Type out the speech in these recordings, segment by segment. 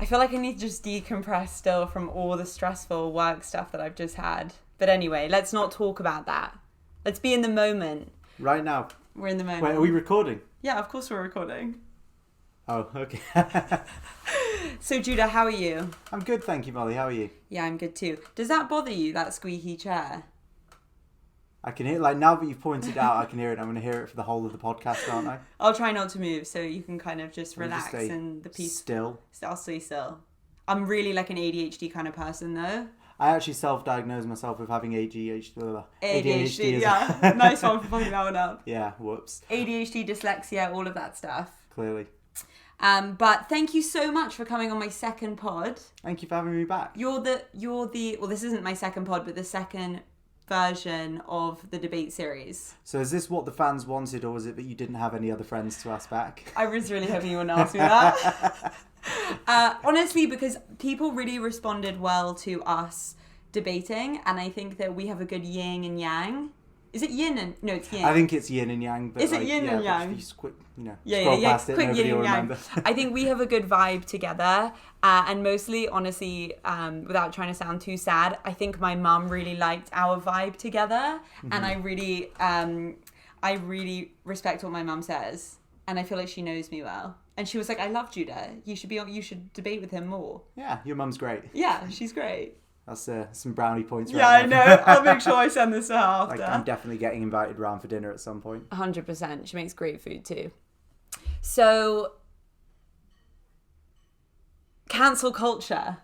I feel like I need to just decompress still from all the stressful work stuff that I've just had. But anyway, let's not talk about that. Let's be in the moment. Right now. We're in the moment. Wait, are we recording? Yeah, of course we're recording. Oh, okay. So, Judah, how are you? I'm good, thank you, Molly. How are you? Yeah, I'm good too. Does that bother you, that squeaky chair? I can hear, now that you've pointed out, I can hear it. I'm going to hear it for the whole of the podcast, aren't I? I'll try not to move so you can kind of just relax and the peace. Still. I'll stay still. I'm really like an ADHD kind of person though. I actually self-diagnosed myself with having ADHD. ADHD, yeah. Nice one for fucking that one up. Yeah, whoops. ADHD, dyslexia, all of that stuff. Clearly. But thank you so much for coming on my second pod. Thank you for having me back. You're the well, this isn't my second pod, but the second version of the debate series. So is this what the fans wanted, or was it that you didn't have any other friends to ask back? I was really hoping you wouldn't ask me that. Honestly, because people really responded well to us debating, and I think that we have a good yin and yang. Is it yin and... No, it's yin. I think it's yin and yang. But is it yin and yang? If you quick, scroll past it, quick nobody yin will and remember. yang. I think we have a good vibe together. And mostly, honestly, without trying to sound too sad, I think my mum really liked our vibe together. Mm-hmm. And I really respect what my mum says. And I feel like she knows me well. And she was like, I love Judah. You should debate with him more. Yeah, your mum's great. Yeah, she's great. That's some brownie points. Yeah, I know. I'll make sure I send this to her after. Like, I'm definitely getting invited round for dinner at some point. 100%. She makes great food too. So, cancel culture.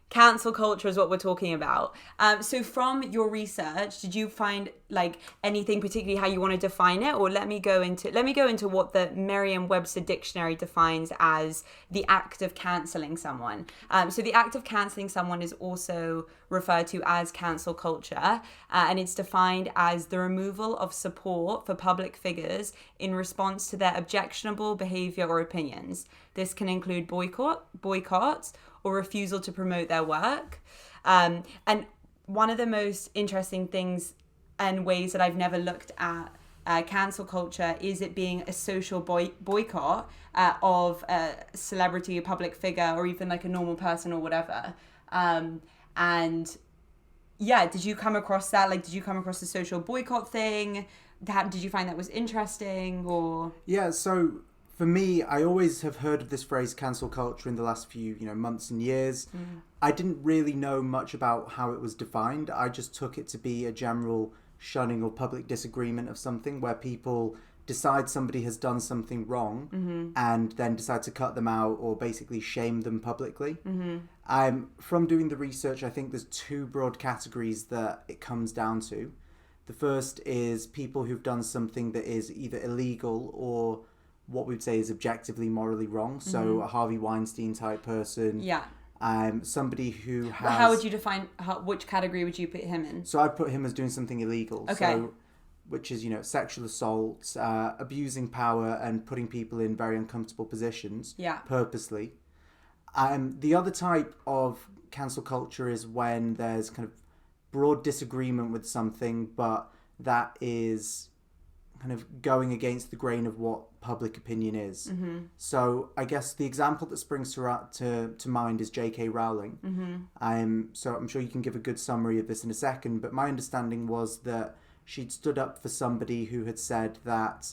Cancel culture is what we're talking about. So from your research, did you find like anything particularly how you want to define it, or let me go into what the Merriam-Webster dictionary defines as the act of cancelling someone. So the act of cancelling someone is also referred to as cancel culture, and it's defined as the removal of support for public figures in response to their objectionable behavior or opinions. This can include boycotts, or refusal to promote their work. And one of the most interesting things and ways that I've never looked at cancel culture is it being a social boycott of a celebrity, a public figure, or even like a normal person or whatever. And yeah, did you come across that? Like, did you come across the social boycott thing? Did you find that was interesting, or? Yeah, so for me, I always have heard of this phrase cancel culture in the last few, months and years. Mm. I didn't really know much about how it was defined. I just took it to be a general shunning or public disagreement of something where people decide somebody has done something wrong, mm-hmm. and then decide to cut them out or basically shame them publicly. Mm-hmm. From doing the research, I think there's two broad categories that it comes down to. The first is people who've done something that is either illegal or what we'd say is objectively morally wrong. So mm-hmm. a Harvey Weinstein type person. Yeah. Somebody who has... How would you define... which category would you put him in? So I'd put him as doing something illegal. Okay. So, which is, sexual assault, abusing power and putting people in very uncomfortable positions. Yeah. Purposely. The other type of cancel culture is when there's kind of broad disagreement with something, but that is kind of going against the grain of what public opinion is. Mm-hmm. So I guess the example that springs to mind is J.K. Rowling. Mm-hmm. So I'm sure you can give a good summary of this in a second, but my understanding was that she'd stood up for somebody who had said that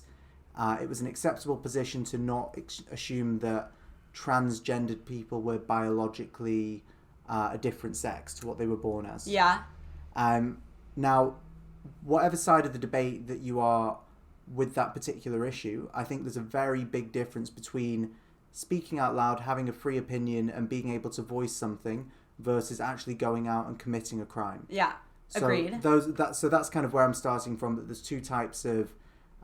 it was an acceptable position to not assume that transgendered people were biologically a different sex to what they were born as. Yeah. Now, whatever side of the debate that you are with that particular issue, I think there's a very big difference between speaking out loud, having a free opinion and being able to voice something versus actually going out and committing a crime. Yeah, agreed. So that's kind of where I'm starting from, that there's two types of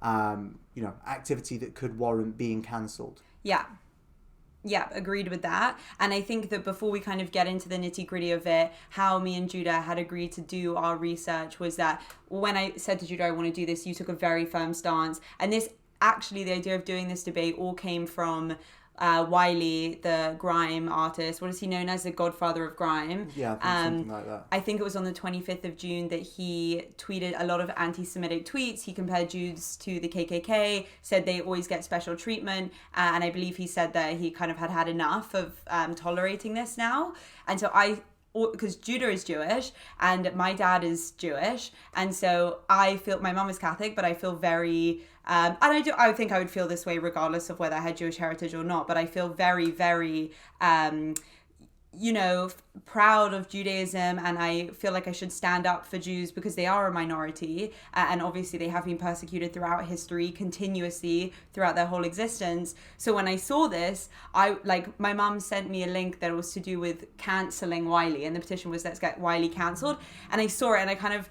activity that could warrant being cancelled. Yeah, agreed with that. And I think that before we kind of get into the nitty gritty of it, how me and Judah had agreed to do our research was that when I said to Judah, I want to do this, you took a very firm stance. And this, actually, the idea of doing this debate all came from Wiley, the grime artist, what is he known as? The godfather of grime. Yeah, I think something like that. I think it was on the 25th of June that he tweeted a lot of anti-Semitic tweets. He compared Jews to the KKK, said they always get special treatment. And I believe he said that he kind of had enough of tolerating this now. And so because Judah is Jewish and my dad is Jewish, and so I feel, my mum is Catholic, but I feel very and I think I would feel this way regardless of whether I had Jewish heritage or not, but I feel very, very proud of Judaism, and I feel like I should stand up for Jews because they are a minority, and obviously they have been persecuted throughout history, continuously throughout their whole existence. So when I saw this, my mum sent me a link that was to do with cancelling Wiley, and the petition was let's get Wiley cancelled, and I saw it and I kind of,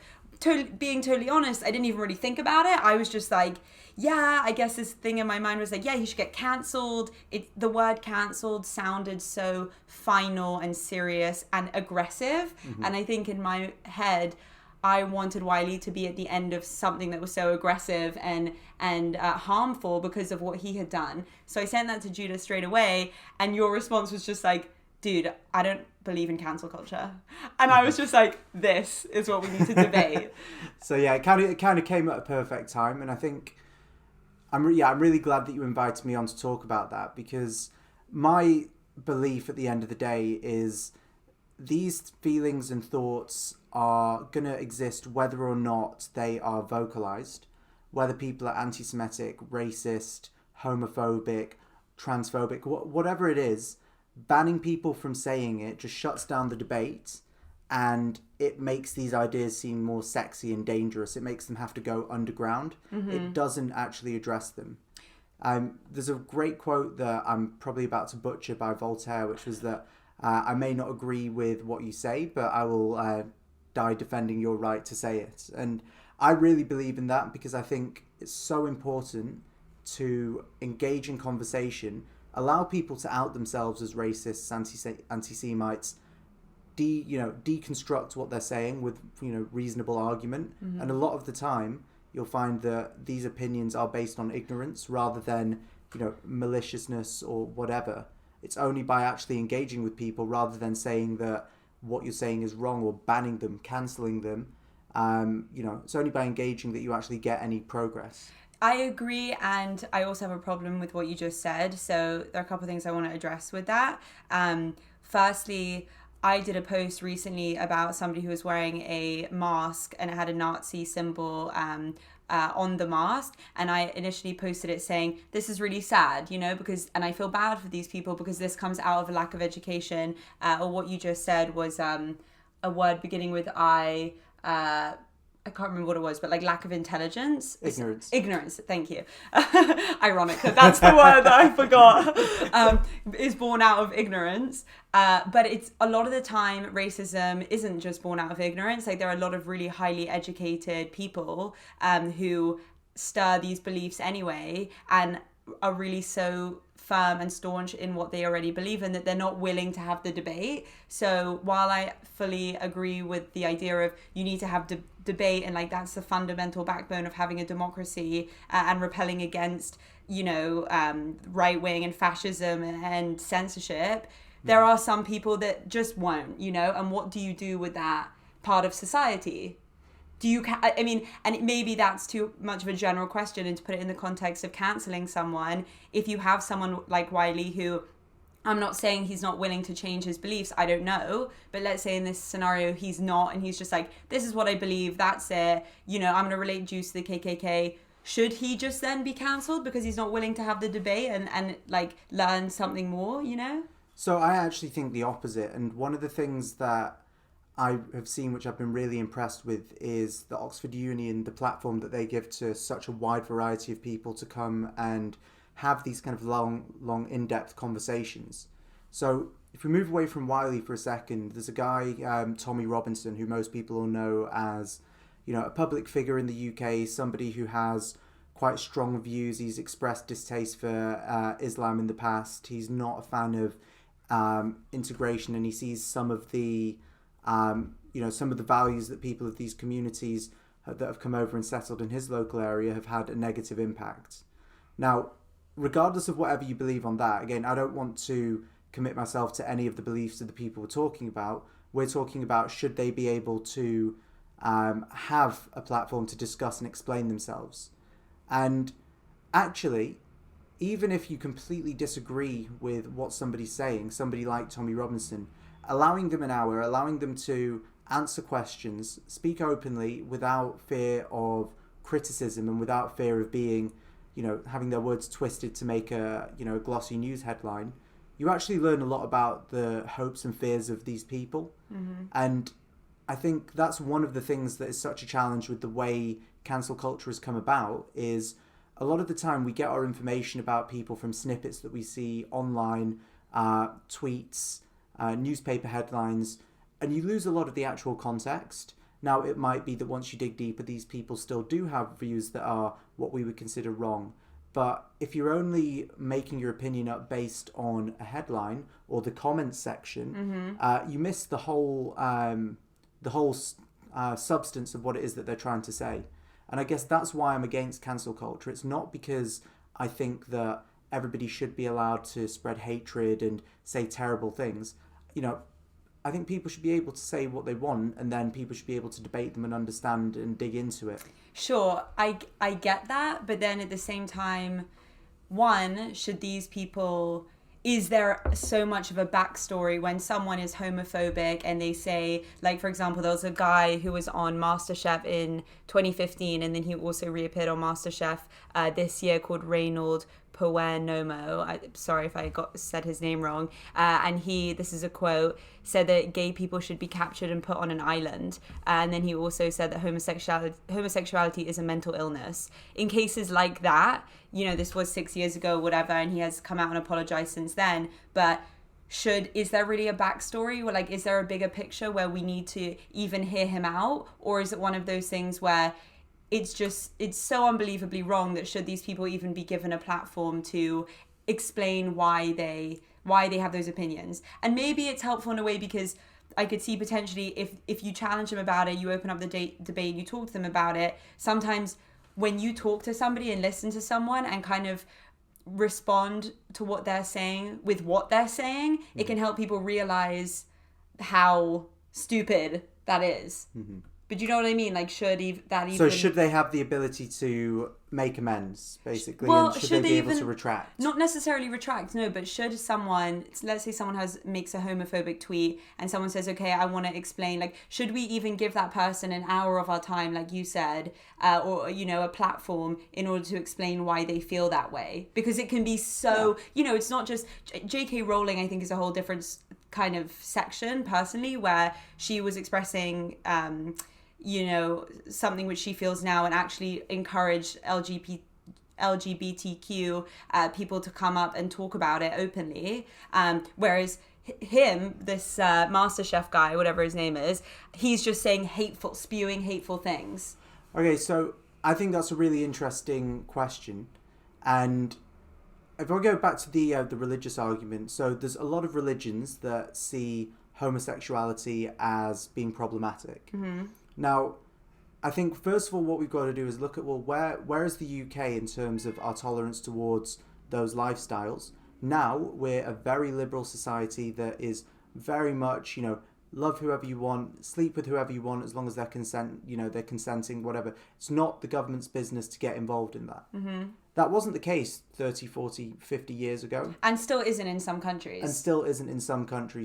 being totally honest, I didn't even really think about it. I was just like, yeah, I guess this thing in my mind was like, yeah, he should get cancelled. The word cancelled sounded so final and serious and aggressive. Mm-hmm. And I think in my head, I wanted Wiley to be at the end of something that was so aggressive and harmful because of what he had done. So I sent that to Judah straight away. And your response was just like, dude, I don't believe in cancel culture. And I was just like, this is what we need to debate. So yeah, it kind of came at a perfect time. And I think I'm really glad that you invited me on to talk about that, because my belief at the end of the day is these feelings and thoughts are going to exist whether or not they are vocalized, whether people are anti-Semitic, racist, homophobic, transphobic, whatever it is. Banning people from saying it just shuts down the debate, and it makes these ideas seem more sexy and dangerous. It makes them have to go underground. Mm-hmm. It doesn't actually address them. There's a great quote that I'm probably about to butcher by Voltaire, which was that I may not agree with what you say, but I will die defending your right to say it. And I really believe in that, because I think it's so important to engage in conversation, allow people to out themselves as racists, anti-Semites, deconstruct what they're saying with reasonable argument. Mm-hmm. And a lot of the time you'll find that these opinions are based on ignorance rather than maliciousness or whatever. It's only by actually engaging with people rather than saying that what you're saying is wrong or banning them, cancelling them. It's only by engaging that you actually get any progress. I agree, and I also have a problem with what you just said. So there are a couple of things I want to address with that. Firstly, I did a post recently about somebody who was wearing a mask and it had a Nazi symbol on the mask, and I initially posted it saying, this is really sad, and I feel bad for these people because this comes out of a lack of education, or what you just said was a word beginning with I can't remember what it was, but like lack of intelligence. Ignorance, thank you. Ironic that that's the word that I forgot. Is born out of ignorance. But it's a lot of the time, racism isn't just born out of ignorance. Like there are a lot of really highly educated people who stir these beliefs anyway and are really so firm and staunch in what they already believe in that they're not willing to have the debate. So while I fully agree with the idea of you need to have debate, and like that's the fundamental backbone of having a democracy, and repelling against right wing and fascism and censorship, there are some people that just won't, and what do you do with that part of society? And maybe that's too much of a general question, and to put it in the context of cancelling someone, if you have someone like Wiley who, I'm not saying he's not willing to change his beliefs, I don't know, but let's say in this scenario he's not, and he's just like, this is what I believe, that's it, I'm going to relate Jews to the KKK. Should he just then be cancelled because he's not willing to have the debate and like learn something more, So I actually think the opposite, and one of the things that I have seen, which I've been really impressed with, is the Oxford Union, the platform that they give to such a wide variety of people to come and have these kind of long, in-depth conversations. So if we move away from Wiley for a second, there's a guy, Tommy Robinson, who most people will know as, a public figure in the UK, somebody who has quite strong views. He's expressed distaste for Islam in the past. He's not a fan of integration, and he sees some of the values that people of these communities that have come over and settled in his local area have had a negative impact. Now, regardless of whatever you believe on that, again, I don't want to commit myself to any of the beliefs of the people we're talking about. We're talking about should they be able to have a platform to discuss and explain themselves. And actually, even if you completely disagree with what somebody's saying, somebody like Tommy Robinson, allowing them an hour, allowing them to answer questions, speak openly without fear of criticism and without fear of being, having their words twisted to make a glossy news headline, you actually learn a lot about the hopes and fears of these people. Mm-hmm. And I think that's one of the things that is such a challenge with the way cancel culture has come about, is a lot of the time we get our information about people from snippets that we see online, tweets, newspaper headlines, and you lose a lot of the actual context. Now, it might be that once you dig deeper, these people still do have views that are what we would consider wrong. But if you're only making your opinion up based on a headline or the comments section, mm-hmm. You miss the whole substance of what it is that they're trying to say. And I guess that's why I'm against cancel culture. It's not because I think that everybody should be allowed to spread hatred and say terrible things. I think people should be able to say what they want, and then people should be able to debate them and understand and dig into it. Sure, I get that, but then at the same time, one, should these people... Is there so much of a backstory when someone is homophobic and they say, like, for example, there was a guy who was on MasterChef in 2015, and then he also reappeared on MasterChef this year, called Reynold Nomo. Sorry if I said his name wrong. And this is a quote, said that gay people should be captured and put on an island. And then he also said that homosexuality is a mental illness. In cases like that, this was 6 years ago, whatever, and he has come out and apologized since then. But is there really a backstory, or is there a bigger picture where we need to even hear him out? Or is it one of those things where it's so unbelievably wrong that should these people even be given a platform to explain why they have those opinions? And maybe it's helpful in a way, because I could see potentially if you challenge them about it, you open up the debate, you talk to them about it. Sometimes when you talk to somebody and listen to someone and kind of respond to what they're saying with what they're saying, it can help people realize how stupid that is. Mm-hmm. But you know what I mean? So should they have the ability to make amends, basically? Well, and should they be able to retract? Not necessarily retract, no, but should someone, let's say someone makes a homophobic tweet and someone says, okay, I want to explain, should we even give that person an hour of our time, like you said, or, a platform in order to explain why they feel that way? Because it can be so, it's not just, J.K. Rowling, I think, is a whole different kind of section, personally, where she was expressing... something which she feels now, and actually encourage LGBTQ people to come up and talk about it openly. Whereas this MasterChef guy, whatever his name is, he's just saying spewing hateful things. Okay, so I think that's a really interesting question. And if I go back to the religious argument, so there's a lot of religions that see homosexuality as being problematic. Mm-hmm. Now, I think first of all what we've got to do is look at, where is the UK in terms of our tolerance towards those lifestyles? Now we're a very liberal society that is very much, love whoever you want, sleep with whoever you want, as long as they're consenting, whatever. It's not the government's business to get involved in that. Mm-hmm. That wasn't the case 30, 40, 50 years ago. And still isn't in some countries.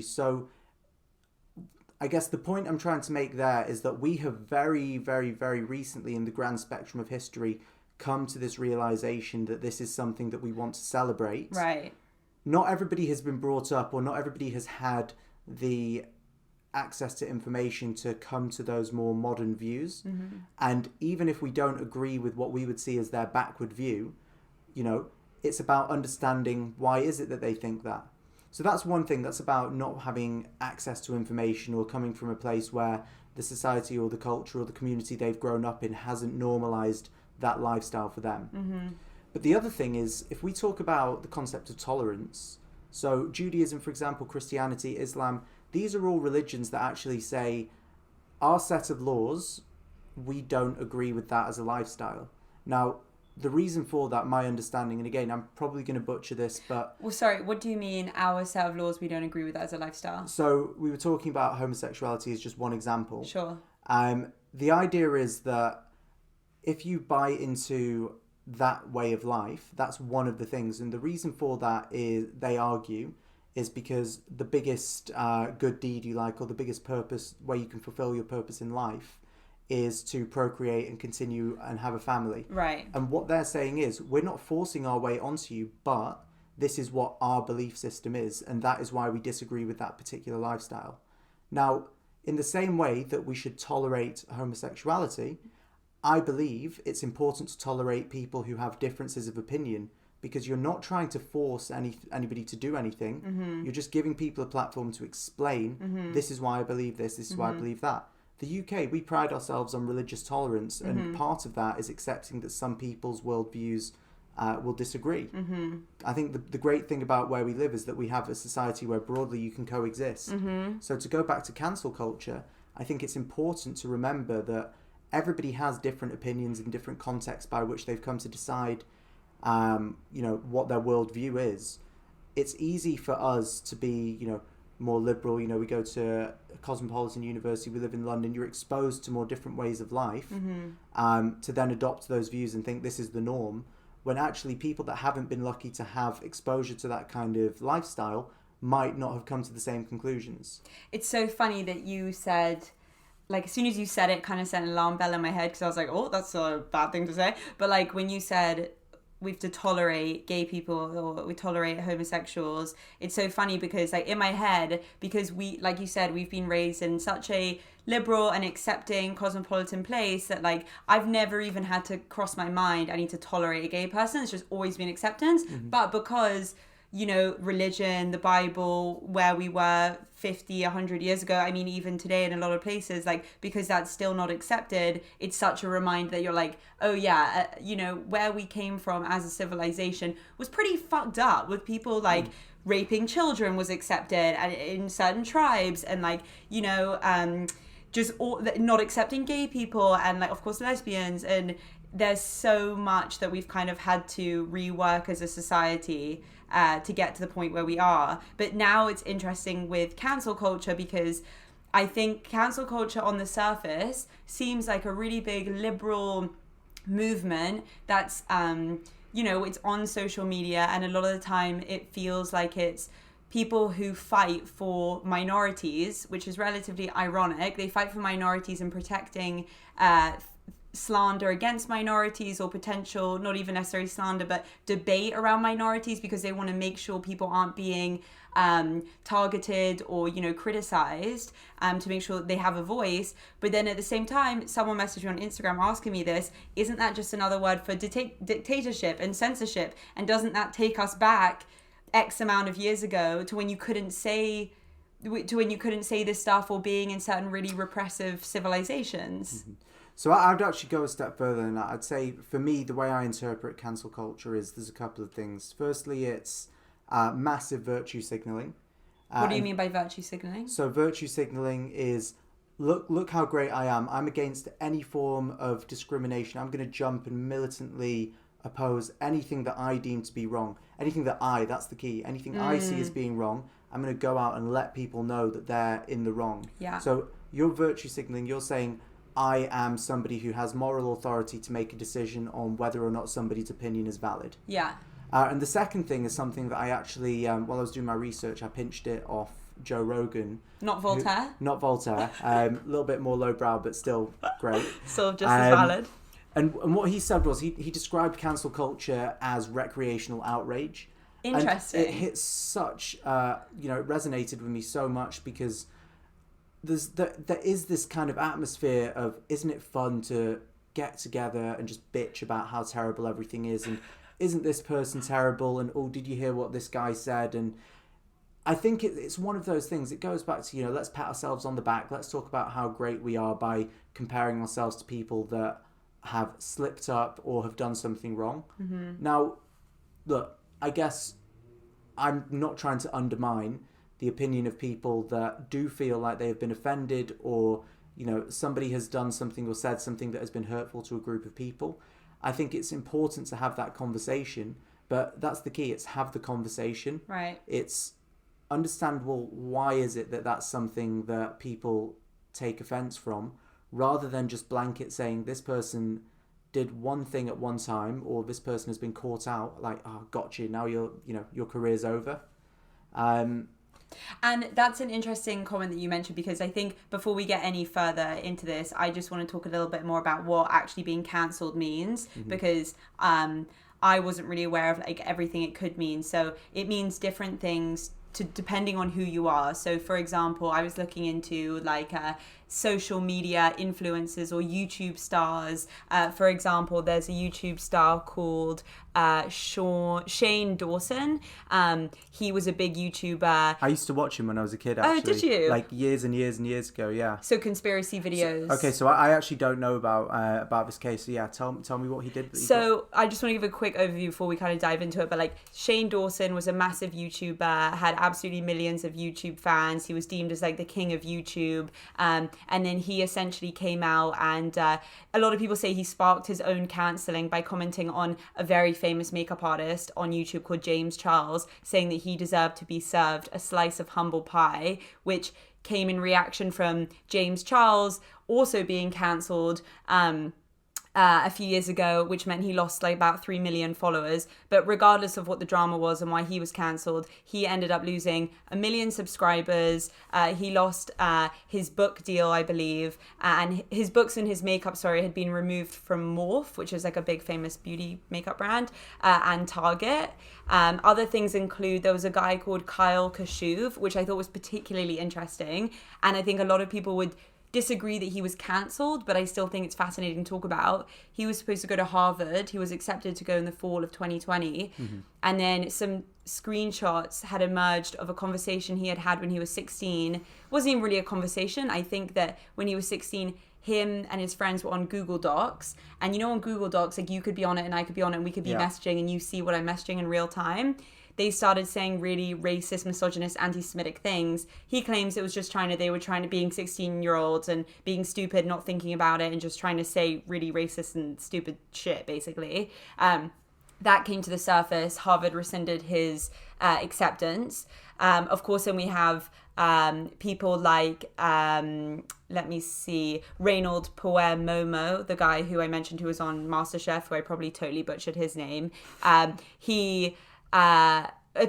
So I guess the point I'm trying to make there is that we have very, very, very recently in the grand spectrum of history come to this realization that this is something that we want to celebrate. Right. Not everybody has been brought up, or not everybody has had the access to information to come to those more modern views. Mm-hmm. And even if we don't agree with what we would see as their backward view, it's about understanding why is it that they think that. So that's one thing. That's about not having access to information, or coming from a place where the society or the culture or the community they've grown up in hasn't normalized that lifestyle for them. Mm-hmm. But the other thing is, if we talk about the concept of tolerance, so Judaism, for example, Christianity, Islam, these are all religions that actually say our set of laws, we don't agree with that as a lifestyle. Now, the reason for that, my understanding, and again, I'm probably going to butcher this, but... Well, sorry, what do you mean our set of laws, we don't agree with that as a lifestyle? So we were talking about homosexuality as just one example. Sure. The idea is that if you buy into that way of life, that's one of the things. And the reason for that is, they argue, is because the biggest good deed you like, or the biggest purpose where you can fulfill your purpose in life, is to procreate and continue and have a family. Right. And what they're saying is, we're not forcing our way onto you, but this is what our belief system is, and that is why we disagree with that particular lifestyle. Now, in the same way that we should tolerate homosexuality, I believe it's important to tolerate people who have differences of opinion, because you're not trying to force anybody to do anything. Mm-hmm. You're just giving people a platform to explain, this is why I believe this is why I believe that. The UK, we pride ourselves on religious tolerance, and part of that is accepting that some people's worldviews will disagree. Mm-hmm. I think the great thing about where we live is that we have a society where broadly you can coexist. Mm-hmm. So to go back to cancel culture, I think it's important to remember that everybody has different opinions in different contexts by which they've come to decide, what their worldview is. It's easy for us to be, more liberal. We go to a cosmopolitan university, we live in London, you're exposed to more different ways of life, to then adopt those views and think this is the norm, when actually people that haven't been lucky to have exposure to that kind of lifestyle might not have come to the same conclusions. It's so funny that you said, like, as soon as you said it, kind of sent an alarm bell in my head, because I was like, oh, that's a bad thing to say. But like when you said we have to tolerate gay people, or we tolerate homosexuals, it's so funny because like in my head, because we, like you said, we've been raised in such a liberal and accepting cosmopolitan place that like I've never even had to cross my mind I need to tolerate a gay person. It's just always been acceptance. But because religion, the Bible, where we were 50, 100 years ago, I mean, even today in a lot of places, like, because that's still not accepted, it's such a reminder that you're like, oh yeah, where we came from as a civilization was pretty fucked up, with people like raping children was accepted and in certain tribes, and like, just not accepting gay people, and like, of course, lesbians, and there's so much that we've kind of had to rework as a society to get to the point where we are. But now it's interesting with cancel culture, because I think cancel culture on the surface seems like a really big liberal movement that's, it's on social media, and a lot of the time it feels like it's people who fight for minorities, which is relatively ironic. They fight for minorities and protecting slander against minorities, or potential, not even necessarily slander, but debate around minorities, because they want to make sure people aren't being targeted or criticized, to make sure that they have a voice. But then at the same time, someone messaged me on Instagram asking me this, isn't that just another word for dictatorship and censorship? And doesn't that take us back X amount of years ago to when you couldn't say this stuff, or being in certain really repressive civilizations? So I'd actually go a step further than that. I'd say, for me, the way I interpret cancel culture is there's a couple of things. Firstly, it's massive virtue signaling. What do you mean by virtue signaling? So virtue signaling is, look how great I am. I'm against any form of discrimination. I'm going to jump and militantly oppose anything that I deem to be wrong. Anything that that's the key. Anything I see as being wrong, I'm going to go out and let people know that they're in the wrong. Yeah. So you're virtue signaling. You're saying, I am somebody who has moral authority to make a decision on whether or not somebody's opinion is valid. Yeah. And the second thing is something that I actually, while I was doing my research, I pinched it off Joe Rogan. Not Voltaire? Not Voltaire. A little bit more lowbrow, but still great. Still just as valid. And what he said was, he described cancel culture as recreational outrage. Interesting. And it hit such, it resonated with me so much, because there is this kind of atmosphere of, isn't it fun to get together and just bitch about how terrible everything is, and isn't this person terrible, and oh, did you hear what this guy said? And I think it's one of those things. It goes back to, let's pat ourselves on the back, let's talk about how great we are by comparing ourselves to people that have slipped up or have done something wrong. Mm-hmm. Now, look, I guess I'm not trying to undermine the opinion of people that do feel like they have been offended, or somebody has done something or said something that has been hurtful to a group of people. I think it's important to have that conversation, but that's the key. It's have the conversation. Right. It's understand, well, why is it that that's something that people take offense from, rather than just blanket saying this person did one thing at one time, or this person has been caught out, like, oh, got you, now your career's over. And that's an interesting comment that you mentioned, because I think before we get any further into this, I just want to talk a little bit more about what actually being cancelled means, because I wasn't really aware of like everything it could mean. So it means different things depending on who you are. So for example, I was looking into like social media influencers or YouTube stars. For example, there's a YouTube star called Shane Dawson. He was a big YouTuber. I used to watch him when I was a kid, actually. Oh, did you? Like years and years and years ago, yeah. So conspiracy videos. So I actually don't know about this case. So yeah, tell me what he did. So I just want to give a quick overview before we kind of dive into it. But like Shane Dawson was a massive YouTuber, had absolutely millions of YouTube fans. He was deemed as like the king of YouTube. And then he essentially came out, and a lot of people say he sparked his own cancelling by commenting on a very famous makeup artist on YouTube called James Charles, saying that he deserved to be served a slice of humble pie, which came in reaction from James Charles also being cancelled a few years ago, which meant he lost like about 3 million followers. But regardless of what the drama was and why he was cancelled, he ended up losing 1 million subscribers. He lost his book deal, I believe, and his books and his makeup, had been removed from Morphe, which is like a big famous beauty makeup brand, and Target. Other things include, there was a guy called Kyle Kashuv, which I thought was particularly interesting, and I think a lot of people would disagree that he was cancelled, but I still think it's fascinating to talk about. He was supposed to go to Harvard. He was accepted to go in the fall of 2020. And then some screenshots had emerged of a conversation he had when he was 16. It wasn't even really a conversation. I think that when he was 16, him and his friends were on Google Docs. And you know, on Google Docs, like you could be on it and I could be on it and we could be messaging and you see what I'm messaging in real time. They started saying really racist, misogynist, anti-Semitic things. He claims it was just they were trying to being 16-year-olds and being stupid, not thinking about it, and just trying to say really racist and stupid shit, basically. That came to the surface. Harvard rescinded his acceptance. Of course, then we have people like, let me see, Reynold Poe Momo, the guy who I mentioned who was on MasterChef, who I probably totally butchered his name. He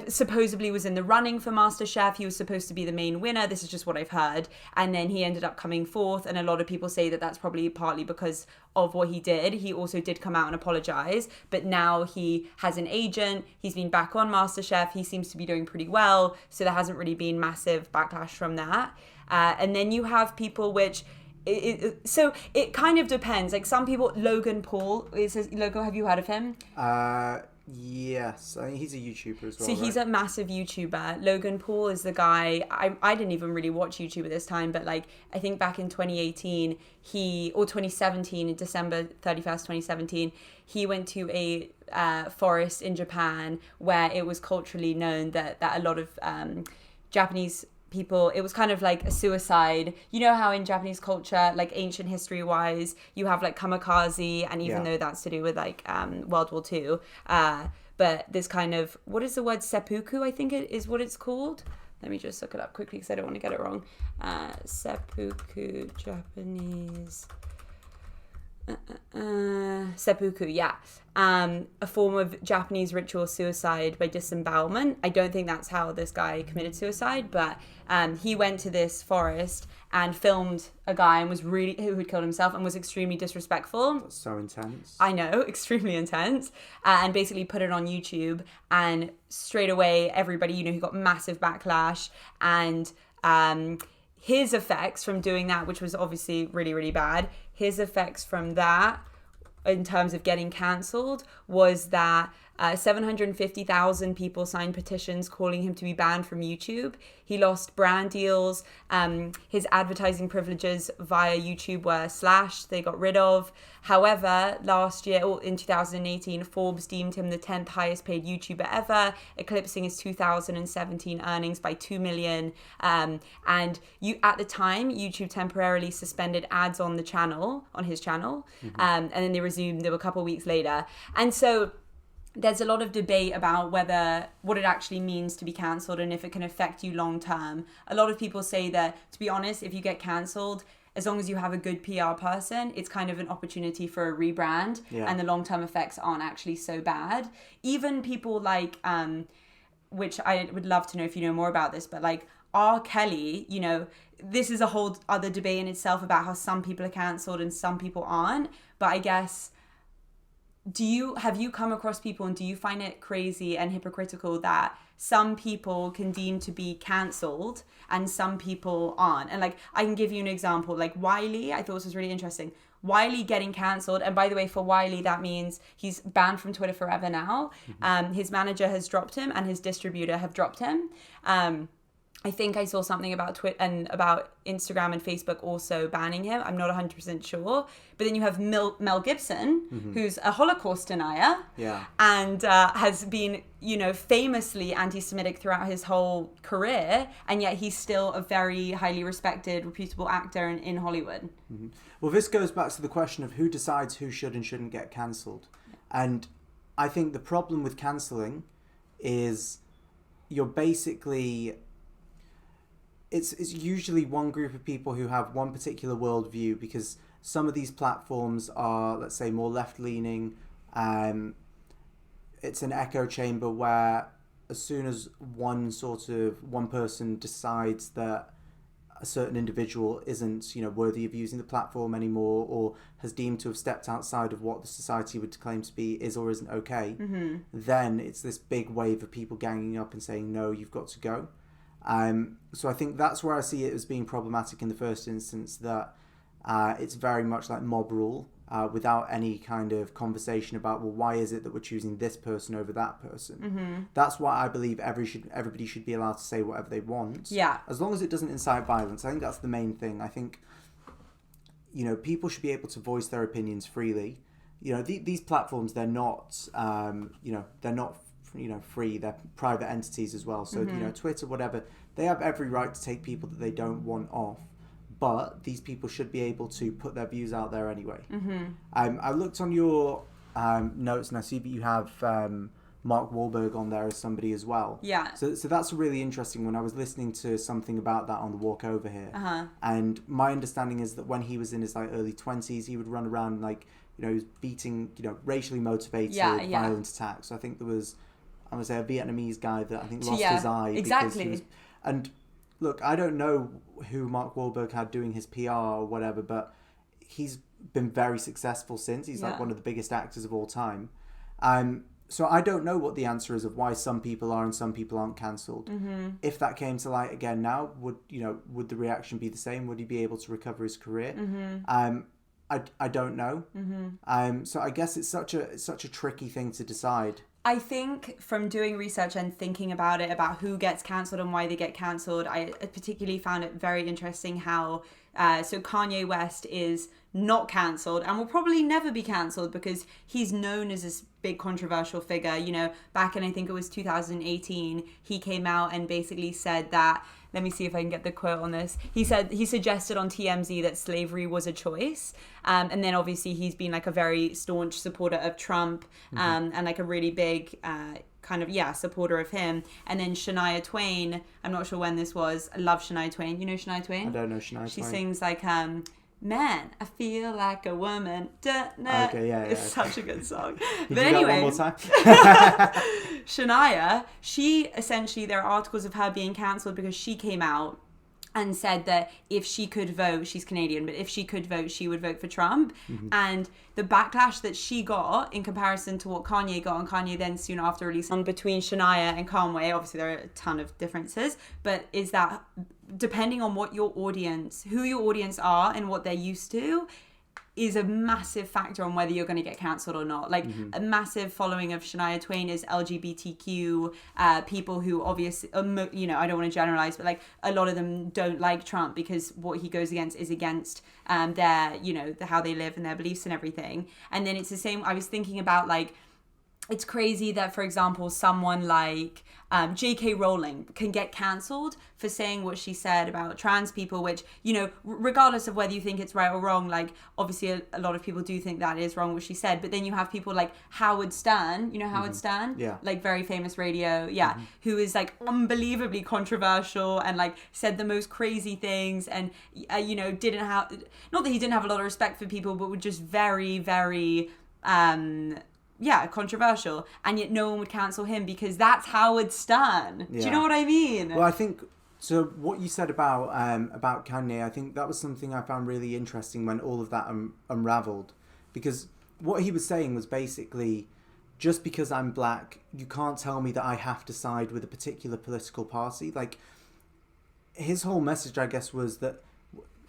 supposedly was in the running for MasterChef. He was supposed to be the main winner. This is just what I've heard. And then he ended up coming fourth. And a lot of people say that that's probably partly because of what he did. He also did come out and apologize. But now he has an agent. He's been back on MasterChef. He seems to be doing pretty well. So there hasn't really been massive backlash from that. And then you have people which... So it kind of depends. Like some people... Logan Paul. Have you heard of him? Yes, I mean, he's a YouTuber as well. So he's a massive YouTuber. Logan Paul is the guy. I didn't even really watch YouTube at this time, but like I think back in 2018, or 2017, in December 31st, 2017, he went to a forest in Japan where it was culturally known that a lot of Japanese people, it was kind of like a suicide. You know how in Japanese culture, like ancient history wise, you have like kamikaze, and even though that's to do with like World War II, but this kind of, what is the word, seppuku, I think it is what it's called. Let me just look it up quickly because I don't want to get it wrong. Seppuku, Japanese... seppuku, yeah. A form of Japanese ritual suicide by disembowelment. I don't think that's how this guy committed suicide, but he went to this forest and filmed a guy who had killed himself and was extremely disrespectful. That's so intense. I know, extremely intense. And basically put it on YouTube, and straight away everybody, he got massive backlash, and his effects from doing that, which was obviously really, really bad, his effects from that in terms of getting cancelled was that 750,000 people signed petitions calling him to be banned from YouTube. He lost brand deals. His advertising privileges via YouTube were slashed. They got rid of. However, last year, or in 2018, Forbes deemed him the 10th highest paid YouTuber ever, eclipsing his 2017 earnings by 2 million. And at the time, YouTube temporarily suspended ads on his channel, and then they resumed them a couple of weeks later. And so there's a lot of debate about what it actually means to be cancelled and if it can affect you long term. A lot of people say that, to be honest, if you get cancelled, as long as you have a good PR person, it's kind of an opportunity for a rebrand, and the long term effects aren't actually so bad. Even people like, which I would love to know if you know more about this, but like R. Kelly, you know, this is a whole other debate in itself about how some people are cancelled and some people aren't. But I guess, have you come across people, and do you find it crazy and hypocritical that some people can deem to be cancelled and some people aren't? And like, I can give you an example, like Wiley. I thought this was really interesting. Wiley getting cancelled, and by the way, for Wiley, that means he's banned from Twitter forever now. His manager has dropped him and his distributor have dropped him. I think I saw something about Twitter and about Instagram and Facebook also banning him. I'm not 100% sure. But then you have Mel Gibson, who's a Holocaust denier, and has been, you know, famously anti-Semitic throughout his whole career, and yet he's still a very highly respected, reputable actor in Hollywood. Well, this goes back to the question of who decides who should and shouldn't get cancelled. And I think the problem with cancelling is you're basically... It's usually one group of people who have one particular worldview, because some of these platforms are, let's say, more left-leaning. It's an echo chamber where as soon as one person decides that a certain individual isn't, you know, worthy of using the platform anymore, or has deemed to have stepped outside of what the society would claim to be is or isn't okay, then it's this big wave of people ganging up and saying, no, you've got to go. So I think that's where I see it as being problematic in the first instance, that it's very much like mob rule, without any kind of conversation about, well, why is it that we're choosing this person over that person? That's why I believe everybody should be allowed to say whatever they want, as long as it doesn't incite violence. I think that's the main thing. I think, you know, people should be able to voice their opinions freely. You know, these platforms, they're not free. They're private entities as well. So, you know, Twitter, whatever, they have every right to take people that they don't want off. But these people should be able to put their views out there anyway. I looked on your notes, and I see that you have Mark Wahlberg on there as somebody as well. So that's a really interesting one. I was listening to something about that on the walk over here. And my understanding is that when he was in his like early 20s, he would run around like, you know, he was beating, you know, racially motivated violent attacks. So I think there was, I would say, a Vietnamese guy that I think lost his eye. Exactly. And look, I don't know who Mark Wahlberg had doing his PR or whatever, but he's been very successful since. He's like one of the biggest actors of all time. So I don't know what the answer is of why some people are and some people aren't cancelled. If that came to light again now, would the reaction be the same? Would he be able to recover his career? I don't know. So I guess it's such a tricky thing to decide. I think from doing research and thinking about it, about who gets cancelled and why they get cancelled, I particularly found it very interesting how so Kanye West is not cancelled and will probably never be cancelled because he's known as this big controversial figure. You know, back in, I think it was 2018, he came out and basically said that, let me see if I can get the quote on this. He suggested on TMZ that slavery was a choice. And then obviously he's been like a very staunch supporter of Trump, and like a really big supporter of him. And then Shania Twain, I'm not sure when this was. I love Shania Twain. You know Shania Twain? I don't know Shania Twain. She sings like, man, I feel like a woman. Okay, yeah. It's such a good song. But anyway, one more time? Shania, she essentially, there are articles of her being cancelled because she came out and said that if she could vote, she's Canadian, but if she could vote, she would vote for Trump. And the backlash that she got in comparison to what Kanye got, and Kanye then soon after released on between Shania and Conway, obviously there are a ton of differences, but is that depending on what who your audience are and what they're used to, is a massive factor on whether you're going to get cancelled or not. Like a massive following of Shania Twain is LGBTQ people who obviously, you know, I don't want to generalize, but like a lot of them don't like Trump because what he goes against is against their, you know, how they live and their beliefs and everything. And then it's the same. I was thinking about like, it's crazy that, for example, someone like J.K. Rowling can get cancelled for saying what she said about trans people, which, you know, regardless of whether you think it's right or wrong, like, obviously a lot of people do think that is wrong what she said. But then you have people like Howard Stern, you know Howard Stern? Yeah. Like, very famous radio, who is, like, unbelievably controversial and, like, said the most crazy things and, you know, didn't have... Not that he didn't have a lot of respect for people, but were just very, very... controversial, and yet no one would cancel him because that's Howard Stern. Do you know what I mean? Well, I think so. What you said about Kanye, I think that was something I found really interesting when all of that unraveled, because what he was saying was basically, just because I'm black, you can't tell me that I have to side with a particular political party. Like, his whole message, I guess, was that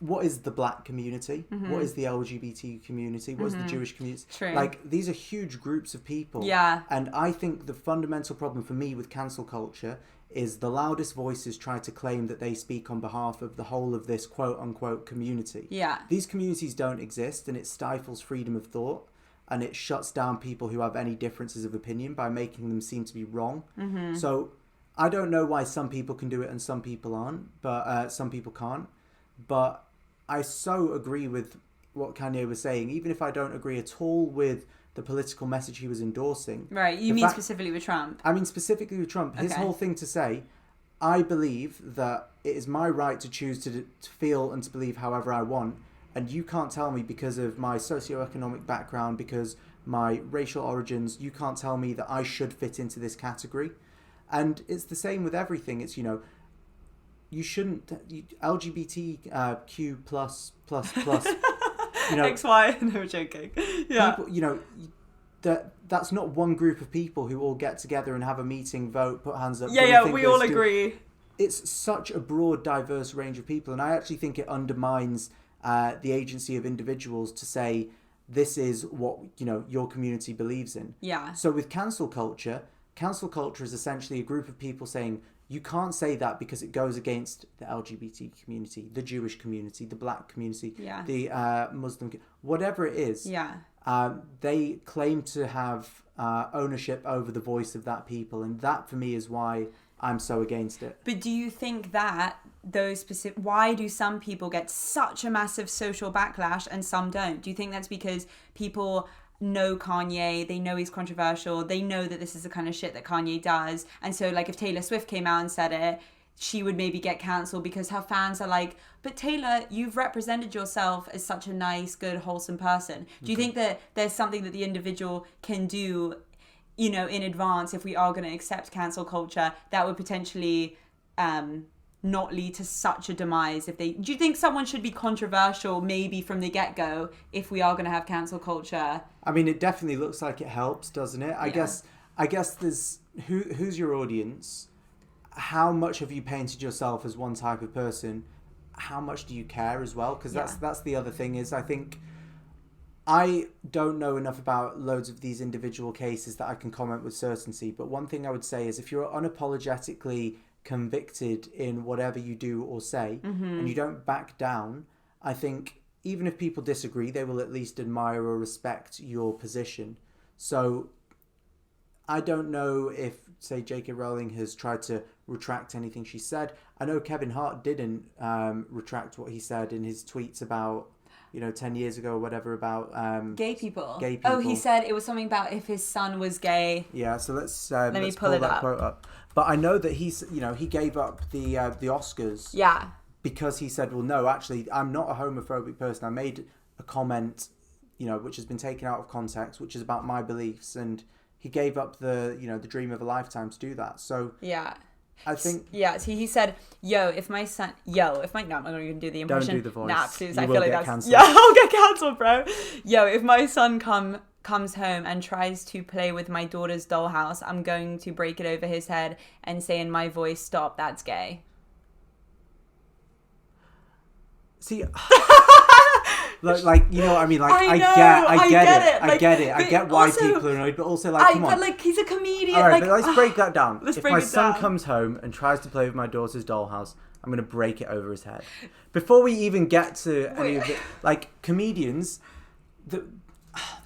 what is the black community? What is the LGBT community? What is the Jewish community? True. Like, these are huge groups of people. Yeah. And I think the fundamental problem for me with cancel culture is the loudest voices try to claim that they speak on behalf of the whole of this quote-unquote community. Yeah. These communities don't exist, and it stifles freedom of thought, and it shuts down people who have any differences of opinion by making them seem to be wrong. So I don't know why some people can do it and some people aren't, but some people can't. But I so agree with what Kanye was saying, even if I don't agree at all with the political message he was endorsing. Right, you mean specifically with Trump? I mean specifically with Trump. His whole thing to say, I believe that it is my right to choose to feel and to believe however I want, and you can't tell me because of my socioeconomic background, because my racial origins, you can't tell me that I should fit into this category. And it's the same with everything. It's, you know, you shouldn't LGBTQ plus you know, XY. No, joking. Yeah, people, you know, that's not one group of people who all get together and have a meeting, vote, put hands up. We all agree. It's such a broad, diverse range of people, and I actually think it undermines the agency of individuals to say this is what, you know, your community believes in. Yeah. So with cancel culture is essentially a group of people saying, you can't say that because it goes against the LGBT community, the Jewish community, the black community, the Muslim, whatever it is. Yeah. They claim to have ownership over the voice of that people, and that for me is why I'm so against it. But do you think that why do some people get such a massive social backlash and some don't? Do you think that's because people know Kanye, they know he's controversial, they know that this is the kind of shit that Kanye does, and so like if Taylor Swift came out and said it, she would maybe get cancelled because her fans are like, but Taylor, you've represented yourself as such a nice, good, wholesome person. Do you think that there's something that the individual can do, you know, in advance, if we are going to accept cancel culture, that would potentially not lead to such a demise? Do you think someone should be controversial maybe from the get-go if we are going to have cancel culture? I mean, it definitely looks like it helps, doesn't it? I guess there's who's your audience? How much have you painted yourself as one type of person? How much do you care as well? Because that's the other thing is, I think I don't know enough about loads of these individual cases that I can comment with certainty. But one thing I would say is, if you're unapologetically convicted in whatever you do or say, and you don't back down, I think even if people disagree, they will at least admire or respect your position. So I don't know if, say, J.K. Rowling has tried to retract anything she said. I know Kevin Hart didn't retract what he said in his tweets about, 10 years ago or whatever, about gay people. Oh, he said it was something about if his son was gay. Yeah, so let's pull that quote up. But I know that he gave up the Oscars. Yeah. Because he said, well, no, actually, I'm not a homophobic person. I made a comment, which has been taken out of context, which is about my beliefs, and he gave up the dream of a lifetime to do that. So yeah. I think... Yeah, so he said, no, I'm not going to do the impression. Don't do the voice. Nah, please, I feel like that's... Cancelled. Yeah, I'll get cancelled, bro. Yo, if my son comes home and tries to play with my daughter's dollhouse, I'm going to break it over his head and say in my voice, stop, that's gay. See... like you know what I mean? Like I get it. I get why people are annoyed, but also like come on. But like he's a comedian. All right, like, but let's break that down. If my son down. comes home and tries to play with my daughter's dollhouse, I'm gonna break it over his head. Before we even get to any of it, like comedians,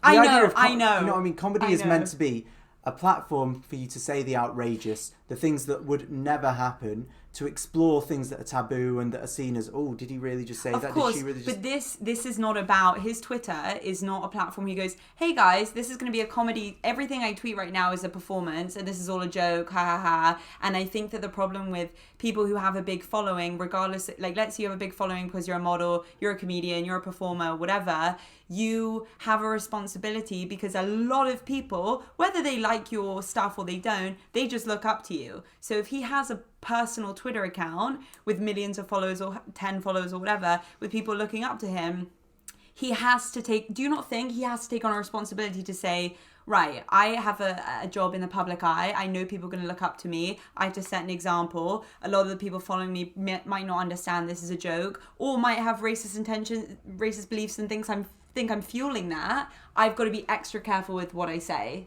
I know. You know what I mean? Comedy is meant to be a platform for you to say the outrageous, the things that would never happen, to explore things that are taboo and that are seen as, oh, did he really just say that? Of course, did she really just... but this is not about, his Twitter is not a platform. He goes, hey guys, this is going to be a comedy. Everything I tweet right now is a performance and this is all a joke, ha ha ha. And I think that the problem with people who have a big following, regardless, like let's say you have a big following because you're a model, you're a comedian, you're a performer, whatever, you have a responsibility because a lot of people, whether they like your stuff or they don't, they just look up to you. So if he has a personal Twitter account with millions of followers or 10 followers or whatever, with people looking up to him, he has to take, do you not think he has to take on a responsibility to say, right, I have a job in the public eye. I know people are going to look up to me. I have to set an example. A lot of the people following me might not understand this is a joke or might have racist intentions, racist beliefs and think I'm fueling that. I've got to be extra careful with what I say.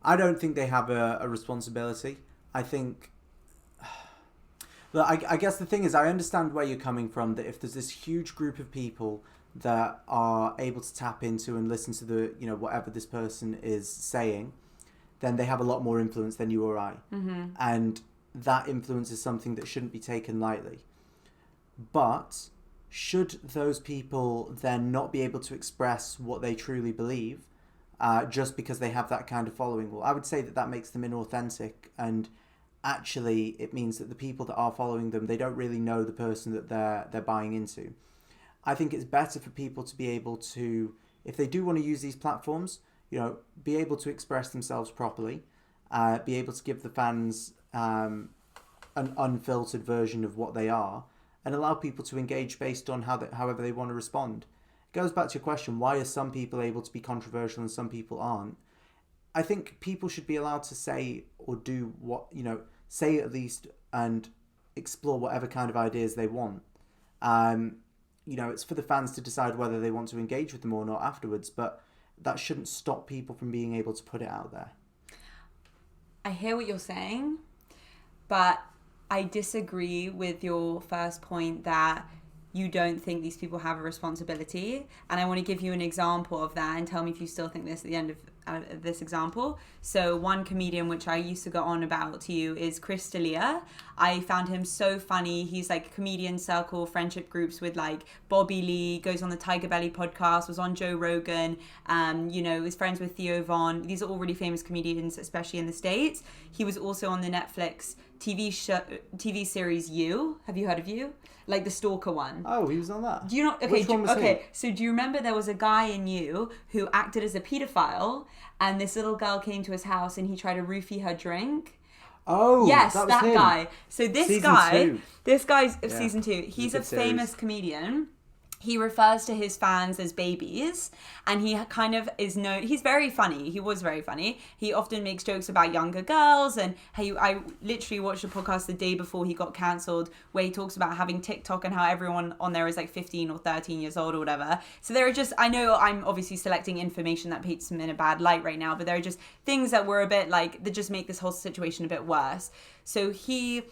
I don't think they have a responsibility. I think... Look, I guess the thing is, I understand where you're coming from, that if there's this huge group of people that are able to tap into and listen to the, you know, whatever this person is saying, then they have a lot more influence than you or I. Mm-hmm. And that influence is something that shouldn't be taken lightly. But should those people then not be able to express what they truly believe just because they have that kind of following? Well, I would say that makes them inauthentic, and actually it means that the people that are following them, they don't really know the person that they're buying into. I think it's better for people to be able to, if they do want to use these platforms, you know, be able to express themselves properly, be able to give the fans an unfiltered version of what they are, and allow people to engage based on however they want to respond. It goes back to your question, why are some people able to be controversial and some people aren't? I think people should be allowed to say or do what, you know, say at least, and explore whatever kind of ideas they want. You know, it's for the fans to decide whether they want to engage with them or not afterwards, but that shouldn't stop people from being able to put it out there. I hear what you're saying, but I disagree with your first point that you don't think these people have a responsibility. And I want to give you an example of that and tell me if you still think this at the end of this example. So one comedian which I used to go on about to you is Chris D'Elia. I found him so funny. He's like comedian circle friendship groups with like Bobby Lee, goes on the Tiger Belly podcast, was on Joe Rogan, you know, is friends with Theo Von. These are all really famous comedians, especially in the States. He was also on the Netflix TV series You. Have you heard of You? Like the stalker one. Oh, he was on that. Do you not? Okay, so do you remember there was a guy in You who acted as a paedophile, and this little girl came to his house and he tried to roofie her drink? Oh, yes, that guy. So this guy's yeah. Season 2. He's a famous comedian. He refers to his fans as babies, and he kind of is known. He's very funny. He was very funny. He often makes jokes about younger girls, and I literally watched a podcast the day before he got cancelled where he talks about having TikTok and how everyone on there is like 15 or 13 years old or whatever. So there are just, I know I'm obviously selecting information that paints him in a bad light right now, but there are just things that were a bit like, that just make this whole situation a bit worse. So he...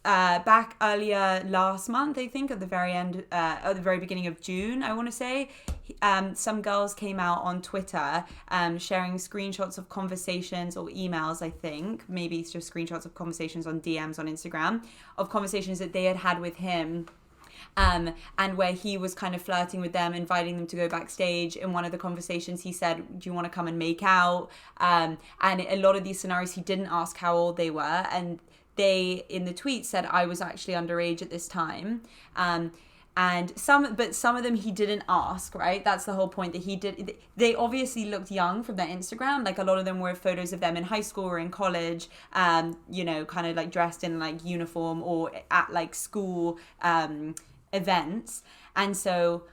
back earlier last month, I think, at the very beginning of June, I want to say, some girls came out on Twitter sharing screenshots of conversations or emails, I think, maybe it's just screenshots of conversations on DMs on Instagram, of conversations that they had with him. And where he was kind of flirting with them, inviting them to go backstage. In one of the conversations, he said, do you want to come and make out? And a lot of these scenarios, he didn't ask how old they were. And they, in the tweet, said, I was actually underage at this time. And some of them he didn't ask, right? That's the whole point, that he did. They obviously looked young from their Instagram. Like a lot of them were photos of them in high school or in college, you know, kind of like dressed in like uniform or at like school events. And so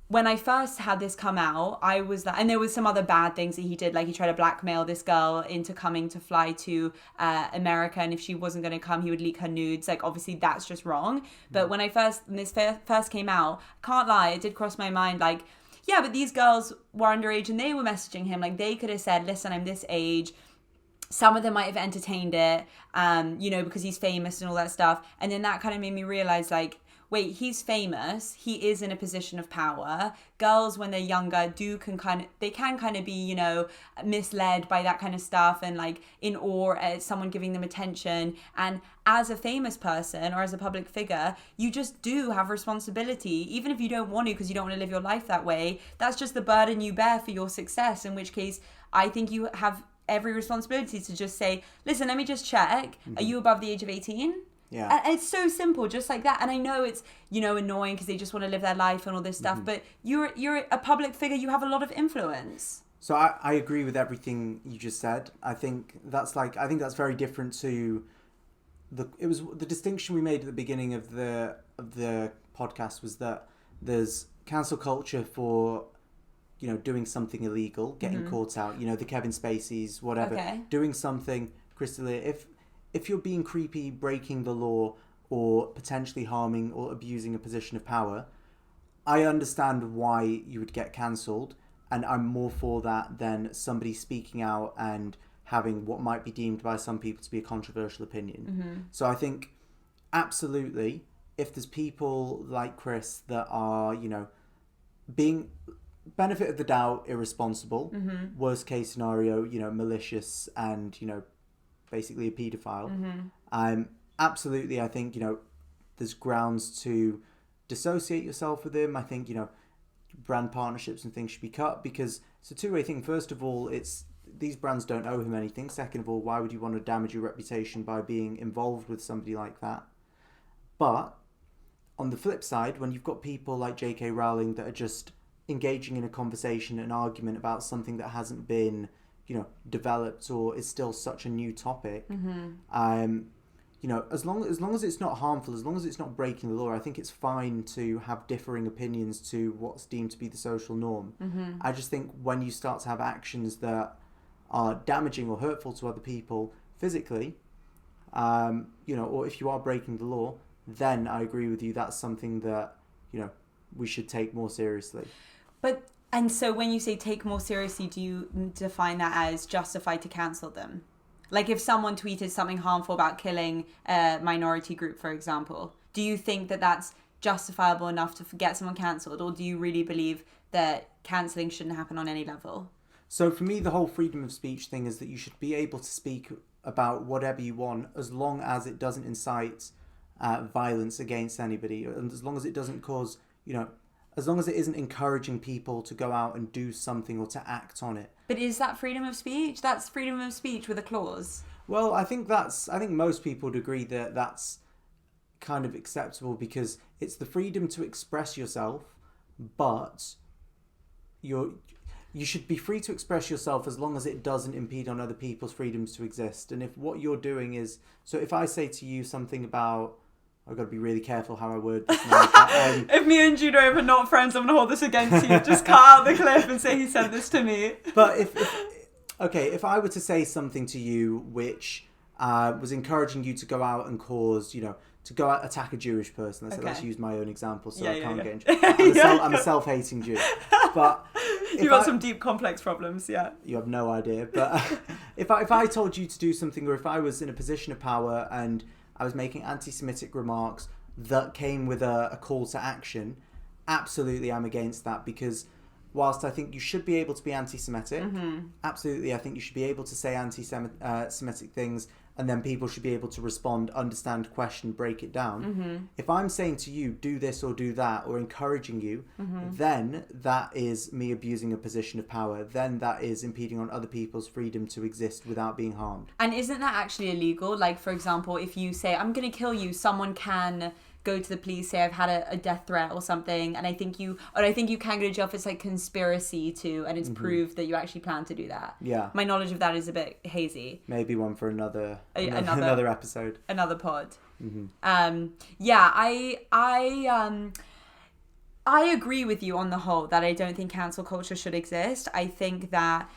when I first had this come out, I was like, and there was some other bad things that he did, like he tried to blackmail this girl into coming to fly to America, and if she wasn't going to come, he would leak her nudes. Like, obviously, that's just wrong. But when this first came out, can't lie, it did cross my mind, like, yeah, but these girls were underage and they were messaging him. Like, they could have said, listen, I'm this age. Some of them might have entertained it, because he's famous and all that stuff. And then that kind of made me realize, like, wait, he's famous. He is in a position of power. Girls, when they're younger, can kind of be, misled by that kind of stuff and like in awe at someone giving them attention. And as a famous person or as a public figure, you just do have responsibility, even if you don't want to, because you don't want to live your life that way. That's just the burden you bear for your success, in which case I think you have every responsibility to just say, listen, let me just check. Are you above the age of 18? Yeah. And it's so simple, just like that. And I know it's, annoying because they just want to live their life and all this stuff, but you're a public figure, you have a lot of influence. So I agree with everything you just said. I think that's very different to the distinction we made at the beginning of the podcast was that there's cancel culture for doing something illegal, getting caught out, the Kevin Spaceys, whatever, doing something crystal clear. If you're being creepy, breaking the law, or potentially harming or abusing a position of power, I understand why you would get cancelled, and I'm more for that than somebody speaking out and having what might be deemed by some people to be a controversial opinion. So I think, absolutely, if there's people like Chris that are, being benefit of the doubt irresponsible, worst case scenario, malicious and, basically a paedophile. Absolutely, I think, there's grounds to dissociate yourself with him. I think, brand partnerships and things should be cut because it's a two-way thing. First of all, these brands don't owe him anything. Second of all, why would you want to damage your reputation by being involved with somebody like that? But on the flip side, when you've got people like J.K. Rowling that are just engaging in a conversation, an argument about something that hasn't been developed or is still such a new topic, as long as it's not harmful, as long as it's not breaking the law, I think it's fine to have differing opinions to what's deemed to be the social norm. I just think when you start to have actions that are damaging or hurtful to other people physically, or if you are breaking the law, then I agree with you, that's something that, we should take more seriously. And so when you say take more seriously, do you define that as justified to cancel them? Like if someone tweeted something harmful about killing a minority group, for example, do you think that that's justifiable enough to get someone cancelled? Or do you really believe that cancelling shouldn't happen on any level? So for me, the whole freedom of speech thing is that you should be able to speak about whatever you want as long as it doesn't incite violence against anybody, and as long as it doesn't cause, as long as it isn't encouraging people to go out and do something or to act on it. But is that freedom of speech? That's freedom of speech with a clause. Well, I think most people would agree that that's kind of acceptable because it's the freedom to express yourself, but you should be free to express yourself as long as it doesn't impede on other people's freedoms to exist. And if what you're doing is, so if I say to you something about, I've got to be really careful how I word this now. If me and Judo are not friends, I'm going to hold this against you. Just cut out the clip and say he said this to me. But if I were to say something to you which was encouraging you to go out and cause, to go out attack a Jewish person. Let's use my own example so I can't get into I'm a self-hating Jew. But you've got some deep complex problems, yeah. You have no idea. But if I told you to do something, or if I was in a position of power and I was making anti-Semitic remarks that came with a call to action, absolutely I'm against that, because whilst I think you should be able to be anti-Semitic, absolutely I think you should be able to say anti-Semitic things, and then people should be able to respond, understand, question, break it down. If I'm saying to you, do this or do that, or encouraging you, then that is me abusing a position of power. Then that is impeding on other people's freedom to exist without being harmed. And isn't that actually illegal? Like, for example, if you say, I'm going to kill you, someone can go to the police, say I've had a death threat or something, and I think you can go to jail if it's like conspiracy to, and it's proved that you actually plan to do that. Yeah. My knowledge of that is a bit hazy. Maybe one for another episode. Another pod. Mm-hmm. I agree with you on the whole that I don't think cancel culture should exist. I think that,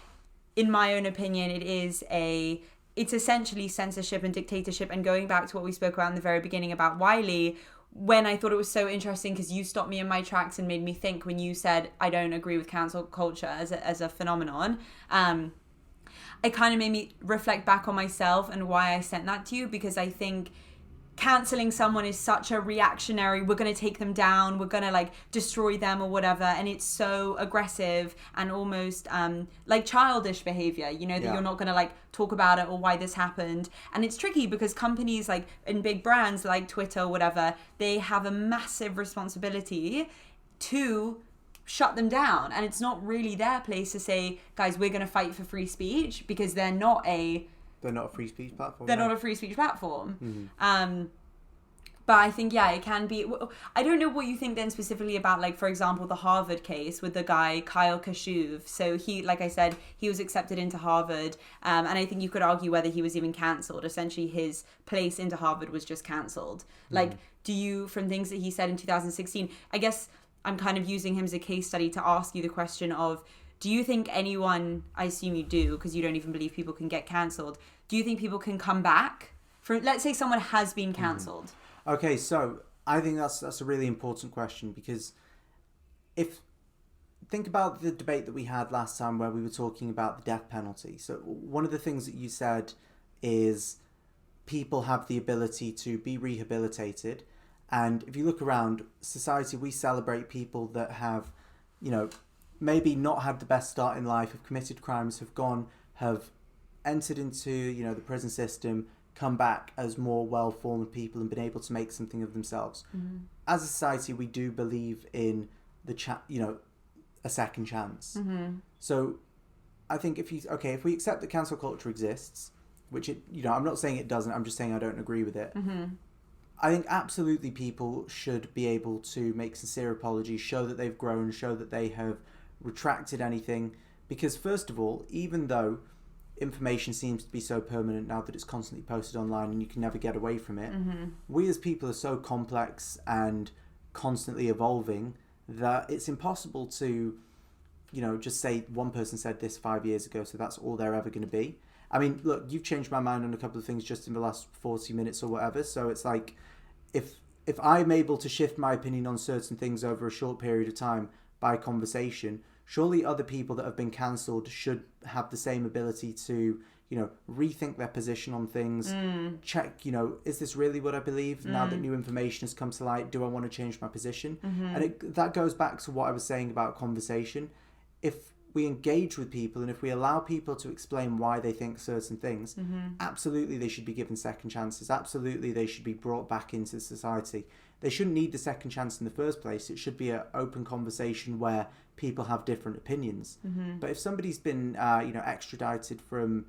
in my own opinion, it's essentially censorship and dictatorship. And going back to what we spoke about in the very beginning about Wiley, when I thought it was so interesting because you stopped me in my tracks and made me think when you said I don't agree with cancel culture as a phenomenon. It kind of made me reflect back on myself and why I sent that to you, because I think canceling someone is such a reactionary, we're going to take them down, we're going to like destroy them or whatever, and it's so aggressive and almost like childish behavior, that you're not going to like talk about it or why this happened. And it's tricky because companies like in big brands like Twitter or whatever, they have a massive responsibility to shut them down, and it's not really their place to say, guys, we're going to fight for free speech, because they're not a free speech platform. They're not a free speech platform. Mm-hmm. But I think, it can be. I don't know what you think then specifically about, like, for example, the Harvard case with the guy, Kyle Kashuv. So he, like I said, he was accepted into Harvard. And I think you could argue whether he was even cancelled. Essentially, his place into Harvard was just cancelled. Mm-hmm. Like, from things that he said in 2016, I guess I'm kind of using him as a case study to ask you the question of, do you think anyone, I assume you do, because you don't even believe people can get cancelled, do you think people can come back from, let's say someone has been cancelled? Mm-hmm. Okay, so I think that's a really important question, because think about the debate that we had last time where we were talking about the death penalty. So one of the things that you said is people have the ability to be rehabilitated. And if you look around society, we celebrate people that have, maybe not had the best start in life, have committed crimes, have entered into, the prison system, come back as more well-formed people and been able to make something of themselves. Mm-hmm. As a society, we do believe in a second chance. Mm-hmm. So I think if we accept that cancel culture exists, which I'm not saying it doesn't, I'm just saying I don't agree with it. Mm-hmm. I think absolutely people should be able to make sincere apologies, show that they've grown, show that they have retracted anything. Because first of all, even though information seems to be so permanent now that it's constantly posted online and you can never get away from it, mm-hmm. we as people are so complex and constantly evolving that it's impossible to, just say one person said this 5 years ago, so that's all they're ever going to be. I mean, look, you've changed my mind on a couple of things just in the last 40 minutes or whatever. So it's like, if I'm able to shift my opinion on certain things over a short period of time by conversation, surely other people that have been cancelled should have the same ability to, rethink their position on things, check, is this really what I believe? Now that new information has come to light, do I want to change my position? Mm-hmm. And that goes back to what I was saying about conversation. If we engage with people and if we allow people to explain why they think certain things, mm-hmm. absolutely they should be given second chances. Absolutely they should be brought back into society. They shouldn't need the second chance in the first place. It should be an open conversation where people have different opinions. Mm-hmm. But if somebody's been, extradited from,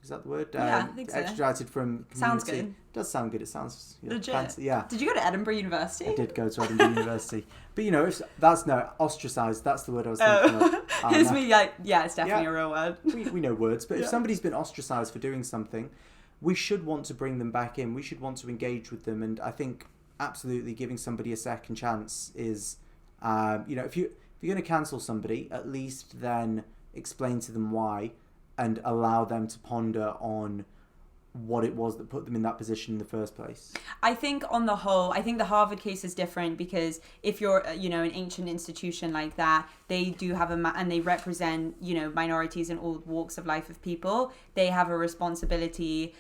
is that the word? Yeah, I think so. Extradited from community. Sounds good. It does sound good. It sounds legit. Fancy. Yeah. Did you go to Edinburgh University? I did go to Edinburgh University. But, ostracised. That's the word I was thinking of. It's me, it's definitely a real word. We know words. But if somebody's been ostracised for doing something, we should want to bring them back in. We should want to engage with them. And I think absolutely giving somebody a second chance is, if you're going to cancel somebody, at least then explain to them why and allow them to ponder on what it was that put them in that position in the first place. I think on the whole, the Harvard case is different because if you're, an ancient institution like that, they do have and they represent, minorities in all walks of life of people. They have a responsibility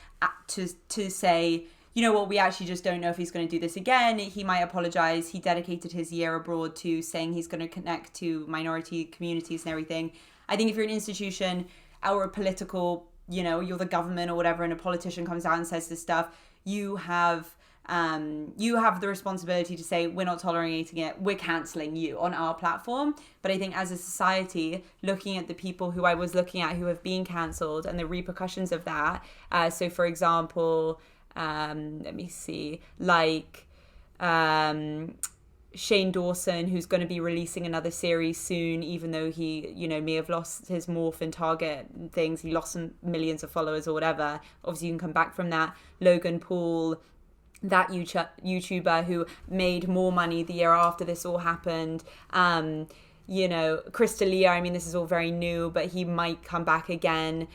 to say, we actually just don't know if he's going to do this again. He might apologize. He dedicated his year abroad to saying he's going to connect to minority communities and everything. I think if you're an institution or a political, you're the government or whatever, and a politician comes out and says this stuff, you have the responsibility to say, we're not tolerating it, we're cancelling you on our platform. But I think as a society, looking at the people who I was looking at who have been cancelled and the repercussions of that. So for example, let me see, like Shane Dawson, who's going to be releasing another series soon, even though he, may have lost his morph and target things. He lost some millions of followers or whatever. Obviously, you can come back from that. Logan Paul, that YouTuber who made more money the year after this all happened. You know, Chris D'Elia, I mean, this is all very new, but he might come back again.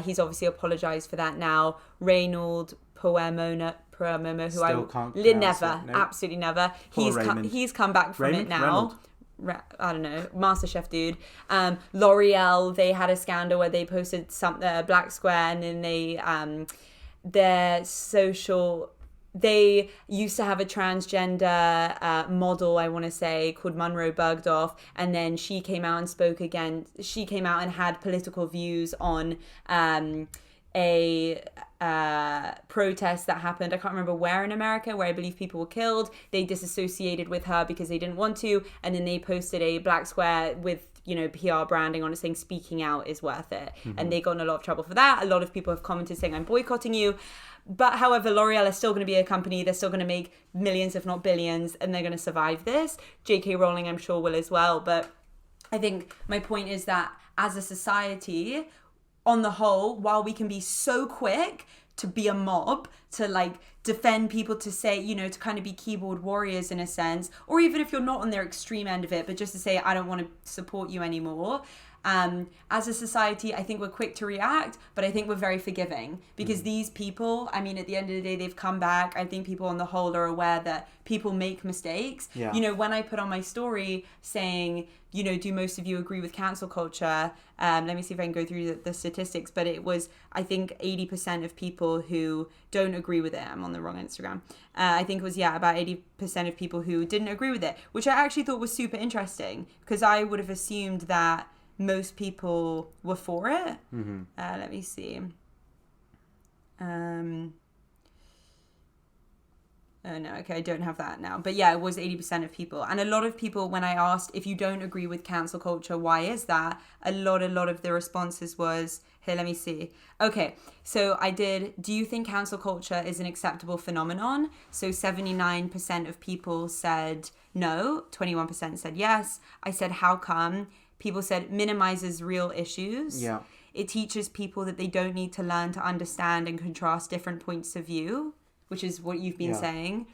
He's obviously apologized for that now. Reynold Poemono, who Still can't never, no. Absolutely never. Poor He's come back from Raymond? it now. I don't know, MasterChef dude. L'Oreal, they had a scandal where they posted a black square, and then they used to have a transgender model, I want to say, called Monroe Bergdorf, and then she came out and spoke again. She came out and had political views on a protest that happened, I can't remember where in America, where I believe people were killed. They disassociated with her because they didn't want to, and then they posted a black square with, you know, PR branding on it saying speaking out is worth it. And they got in a lot of trouble for that. A lot of people have commented saying, I'm boycotting you. But however, L'Oreal is still going to be a company. They're still going to make millions, if not billions, and they're going to survive this. J.K. Rowling, I'm sure, will as well. But I think my point is that as a society, on the whole, while we can be so quick to be a mob, to like defend people, to say, you know, to kind of be keyboard warriors in a sense, or even if you're not on their extreme end of it, but just to say, I don't want to support you anymore. As a society, I think we're quick to react, but I think we're very forgiving because these people, I mean, at the end of the day, they've come back. I think people on the whole are aware that people make mistakes. Yeah. You know, when I put on my story saying, you know, do most of you agree with cancel culture? Let me see if I can go through the statistics, but it was, I think, 80% of people who don't agree with it. I'm on the wrong Instagram. I think it was, about 80% of people who didn't agree with it, which I actually thought was super interesting because I would have assumed that most people were for it. Let me see. Oh no, okay, I don't have that now. But yeah, it was 80% of people. And a lot of people, when I asked if you don't agree with cancel culture, why is that? A lot of the responses was, here, let me see. Okay, so I did, do you think cancel culture is an acceptable phenomenon? So 79% of people said no, 21% said yes. I said, how come? People said minimizes real issues. Yeah. It teaches people that they don't need to learn to understand and contrast different points of view, which is what you've been saying.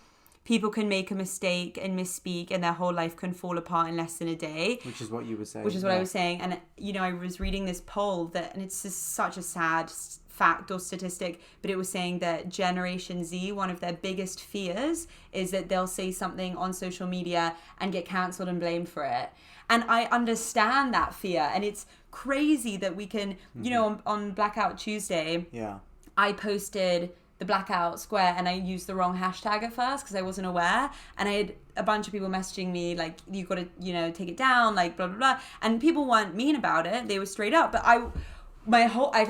People can make a mistake and misspeak and their whole life can fall apart in less than a day. Which is what you were saying. Which is what I was saying. And, you know, I was reading this poll and it's just such a sad fact or statistic, but it was saying that Generation Z, one of their biggest fears is that they'll say something on social media and get cancelled and blamed for it. And I understand that fear. And it's crazy that we can, you know, on Blackout Tuesday, I posted the blackout square and I used the wrong hashtag at first because I wasn't aware, and I had a bunch of people messaging me like, you got to, you know, take it down, like blah blah blah, and people weren't mean about it, they were straight up, but I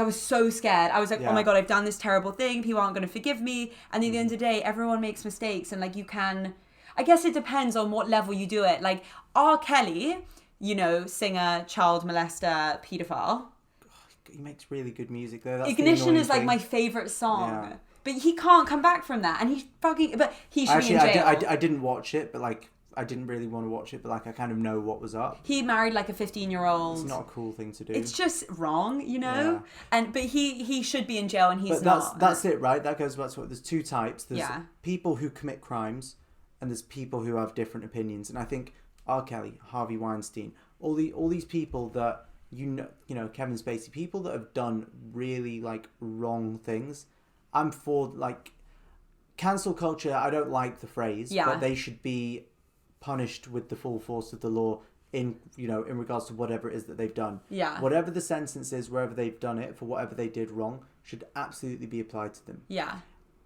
was so scared. I was like, oh my god, I've done this terrible thing, people aren't going to forgive me. And at the end of the day, everyone makes mistakes, and like, you can, I guess it depends on what level you do it. Like R. Kelly, you know, singer, child molester, pedophile, he makes really good music though. That's Ignition is like my favorite song. But he can't come back from that, and he should be in jail. I didn't watch it, but like, I didn't really want to watch it, but like, I kind of know what was up. He married like a 15-year-old. It's not a cool thing to do. It's just wrong, you know. But he should be in jail, and he's not. That's it, right? That goes back to what. There's two types. There's people who commit crimes, and there's people who have different opinions. And I think R. Kelly, Harvey Weinstein, all these people that you know, Kevin Spacey, people that have done really like wrong things. I'm for like cancel culture. I don't like the phrase, but they should be punished with the full force of the law in regards to whatever it is that they've done. Yeah. Whatever the sentence is, wherever they've done it, for whatever they did wrong, should absolutely be applied to them. Yeah.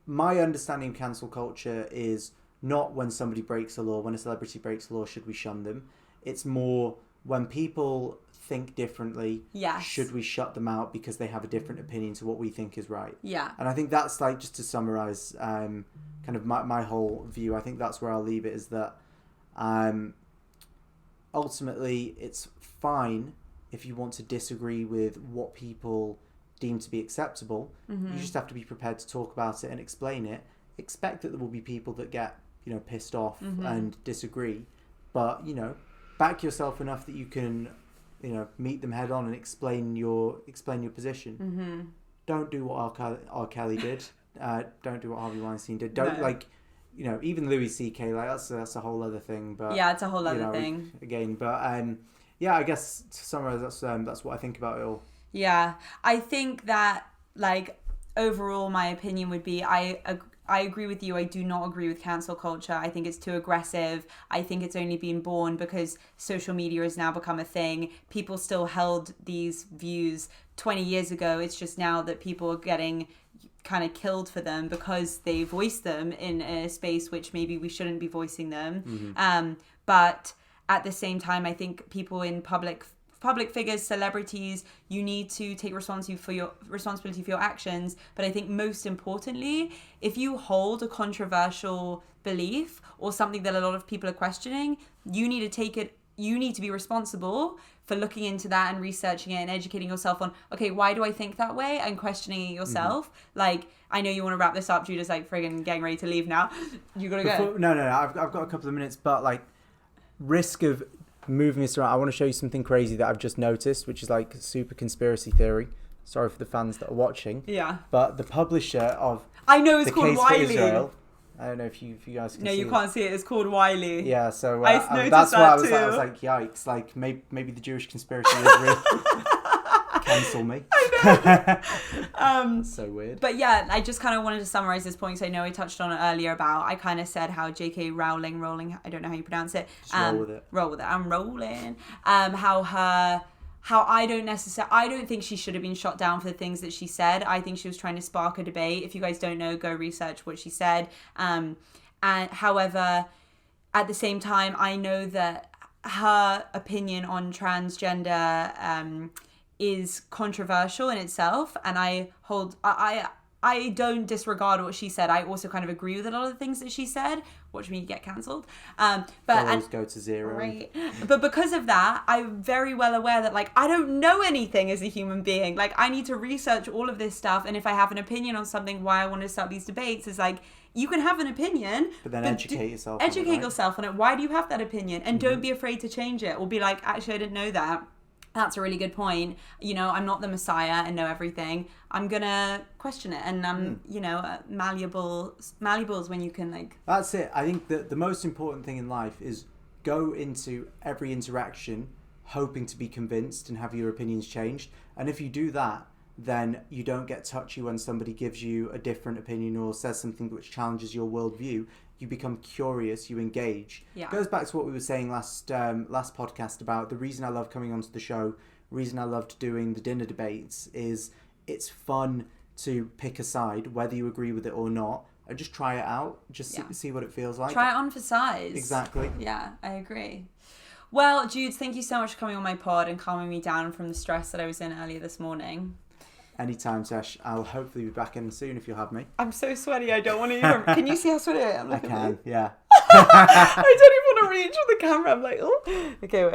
My understanding of cancel culture is not when somebody breaks a law, when a celebrity breaks a law, should we shun them? It's more when people think differently, should we shut them out because they have a different opinion to what we think is right? Yeah. And I think that's like, just to summarize kind of my whole view, I think that's where I'll leave it, is that ultimately it's fine if you want to disagree with what people deem to be acceptable. You just have to be prepared to talk about it and explain it. Expect that there will be people that get, you know, pissed off and disagree, but, you know, back yourself enough that you can, you know, meet them head on and explain your position. Don't do what R. Kelly did. Don't do what Harvey Weinstein did. Don't even Louis C.K. like that's a whole other thing. But yeah, it's a whole other thing again. But yeah, I guess to summarize, that's what I think about it all. Yeah, I think that like overall, my opinion would be I agree with you. I do not agree with cancel culture. I think it's too aggressive. I think it's only been born because social media has now become a thing. People still held these views 20 years ago. It's just now that people are getting kind of killed for them because they voiced them in a space which maybe we shouldn't be voicing them. Mm-hmm. But at the same time, I think people in public figures, celebrities, you need to take responsibility for your actions. But I think most importantly, if you hold a controversial belief or something that a lot of people are questioning, you need to be responsible for looking into that and researching it and educating yourself on, okay, why do I think that way, and questioning it yourself. Mm-hmm. Like, I know you want to wrap this up. Judah's like friggin' getting ready to leave now. You gotta go. No, I've got a couple of minutes, but like, risk of moving this around, I want to show you something crazy that I've just noticed, which is like super conspiracy theory. Sorry for the fans that are watching. Yeah. But the publisher of I know it's called Wiley. Israel, I don't know if you guys can see it. No, you can't see it. It's called Wiley. Yeah, so I that's why I was too. like, yikes! Like maybe the Jewish conspiracy is real. Cancel me. I know. So weird. But yeah, I just kind of wanted to summarize this point. So I know I touched on it earlier about, I kind of said how J.K. Rowling, I don't know how you pronounce it. Just roll with it. Roll with it. I'm rolling. How I don't think she should have been shot down for the things that she said. I think she was trying to spark a debate. If you guys don't know, go research what she said. And however, at the same time, I know that her opinion on transgender is controversial in itself, and I don't disregard what she said. I also kind of agree with a lot of the things that she said. Watch me get cancelled. Follows go to zero. Right. But because of that, I'm very well aware that like I don't know anything as a human being. Like I need to research all of this stuff, and if I have an opinion on something, why I want to start these debates is like, you can have an opinion, but then educate yourself. Educate yourself on it. Why do you have that opinion? And don't be afraid to change it, or be like, actually, I didn't know that. That's a really good point. I'm not the Messiah and know everything. I'm gonna question it, and malleable is when you can like. That's it. I think that the most important thing in life is go into every interaction hoping to be convinced and have your opinions changed. And if you do that, then you don't get touchy when somebody gives you a different opinion or says something which challenges your worldview. You become curious, you engage. Yeah. It goes back to what we were saying last podcast about the reason I love coming onto the show, reason I loved doing the dinner debates is it's fun to pick a side, whether you agree with it or not, and just try it out, just see what it feels like. Try it on for size. Exactly. Yeah, I agree. Well, Jude, thank you so much for coming on my pod and calming me down from the stress that I was in earlier this morning. Anytime, Tesh. I'll hopefully be back in soon if you'll have me. I'm so sweaty. I don't want to even... Can you see how sweaty I am? I can, yeah. I don't even want to reach for the camera. I'm like, oh. Okay, wait.